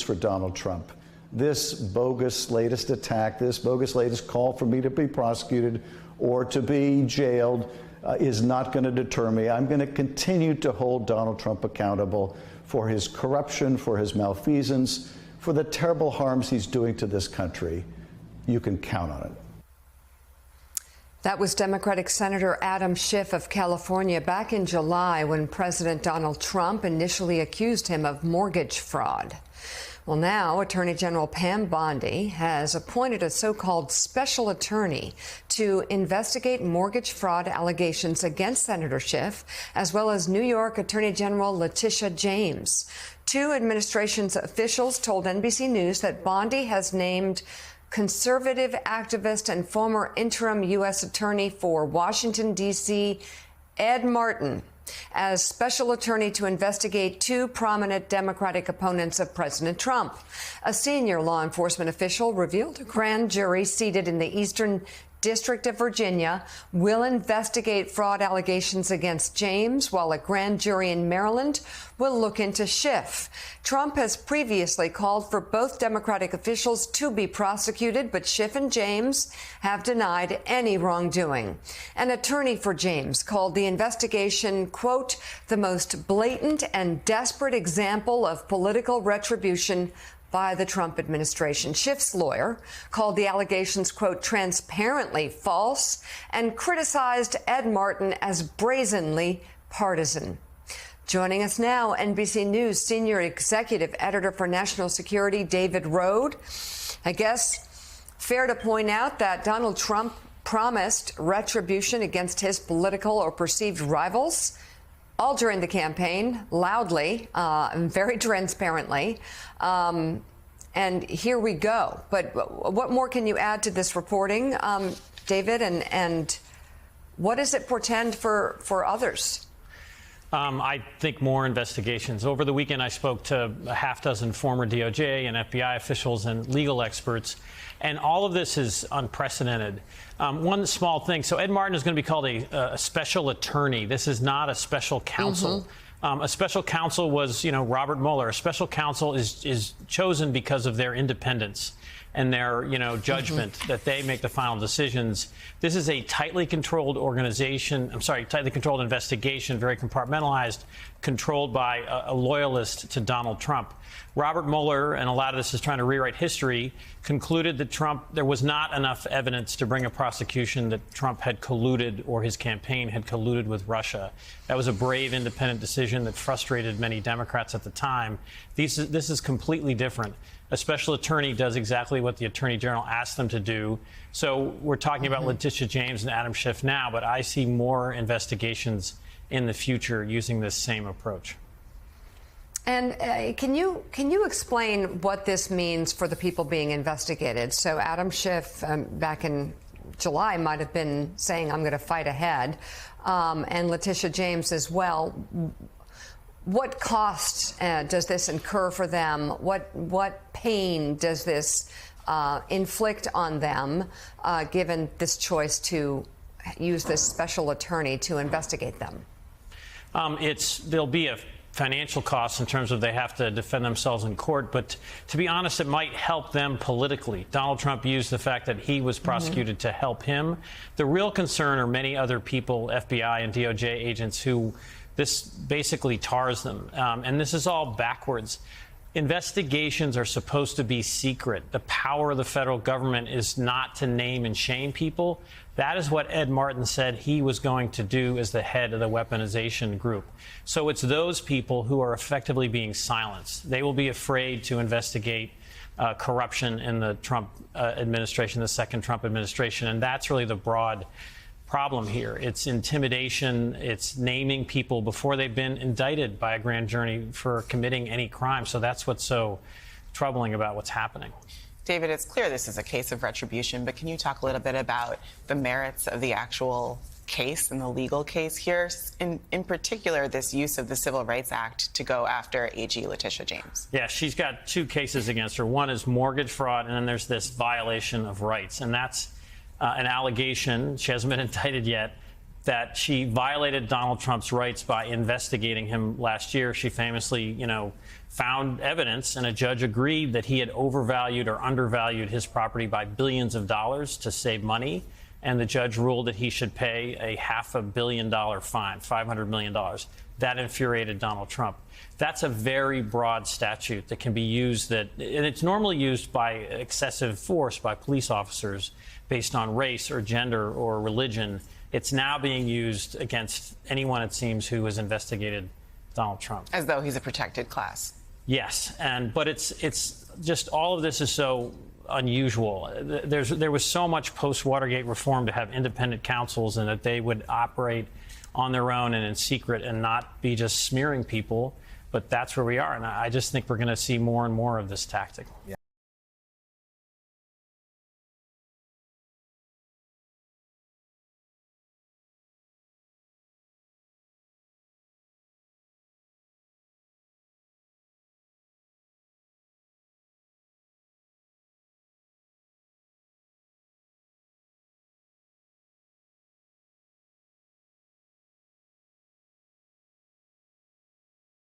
For Donald Trump. This bogus latest attack, this bogus latest call for me to be prosecuted or to be jailed is not going to deter me. I'm going to continue to hold Donald Trump accountable for his corruption, for his malfeasance, for the terrible harms he's doing to this country. You can count on it. That was Democratic Senator Adam Schiff of California back in July when President Donald Trump initially accused him of mortgage fraud. Well, now Attorney General Pam Bondi has appointed a so-called special attorney to investigate mortgage fraud allegations against Senator Schiff, as well as New York Attorney General Letitia James. Two administration's officials told NBC News that Bondi has named conservative activist and former interim U.S. attorney for Washington, D.C., Ed Martin, as special attorney to investigate two prominent Democratic opponents of President Trump. A senior law enforcement official revealed a grand jury seated in the Eastern District of Virginia will investigate fraud allegations against James, while a grand jury in Maryland will look into Schiff. Trump has previously called for both Democratic officials to be prosecuted, but Schiff and James have denied any wrongdoing. An attorney for James called the investigation, quote, the most blatant and desperate example of political retribution by the Trump administration. Schiff's lawyer called the allegations, quote, transparently false and criticized Ed Martin as brazenly partisan. Joining us now, NBC News senior executive editor for national security, David Rohde. I guess fair to point out that Donald Trump promised retribution against his political or perceived rivals all during the campaign, loudly and very transparently. And here we go. But what more can you add to this reporting, David? And what does it portend for others? I think more investigations. Over the weekend, I spoke to a half dozen former DOJ and FBI officials and legal experts, and all of this is unprecedented. One small thing. So Ed Martin is going to be called a special attorney. This is not a special counsel. A special counsel was, Robert Mueller. A special counsel is chosen because of their independence and their, judgment that they make the final decisions. This is a tightly controlled tightly controlled investigation, very compartmentalized, controlled by a loyalist to Donald Trump. Robert Mueller, and a lot of this is trying to rewrite history, concluded that there was not enough evidence to bring a prosecution that Trump had colluded or his campaign had colluded with Russia. That was a brave, independent decision that frustrated many Democrats at the time. This is completely different. A special attorney does exactly what the attorney general asked them to do. So we're talking about Letitia James and Adam Schiff now, but I see more investigations in the future using this same approach. And can you explain what this means for the people being investigated? So Adam Schiff, back in July, might have been saying, I'm going to fight ahead, and Letitia James as well. What cost does this incur for them? What pain does this inflict on them, given this choice to use this special attorney to investigate them? There'll be a financial costs in terms of they have to defend themselves in court. But to be honest, it might help them politically. Donald Trump used the fact that he was prosecuted to help him. The real concern are many other people, FBI and DOJ agents, who this basically tars them. And this is all backwards. Investigations are supposed to be secret. The power of the federal government is not to name and shame people. That is what Ed Martin said he was going to do as the head of the weaponization group. So it's those people who are effectively being silenced. They will be afraid to investigate corruption in the Trump administration, the second Trump administration. And that's really the broad problem here. It's intimidation. It's naming people before they've been indicted by a grand jury for committing any crime. So that's what's so troubling about what's happening. David, it's clear this is a case of retribution, but can you talk a little bit about the merits of the actual case and the legal case here, in particular this use of the Civil Rights Act to go after AG Letitia James? Yeah, she's got two cases against her. One is mortgage fraud, and then there's this violation of rights, and that's an allegation. She hasn't been indicted yet that she violated Donald Trump's rights by investigating him last year. She famously, found evidence, and a judge agreed that he had overvalued or undervalued his property by billions of dollars to save money. And the judge ruled that he should pay a $500 million fine, $500 million. That infuriated Donald Trump. That's a very broad statute that can be used, and it's normally used by excessive force by police officers based on race or gender or religion. It's now being used against anyone, it seems, who has investigated Donald Trump. As though he's a protected class. Yes, but it's just all of this is so unusual. There was so much post-Watergate reform to have independent counsels and that they would operate on their own and in secret and not be just smearing people. But that's where we are, and I just think we're going to see more and more of this tactic. Yeah.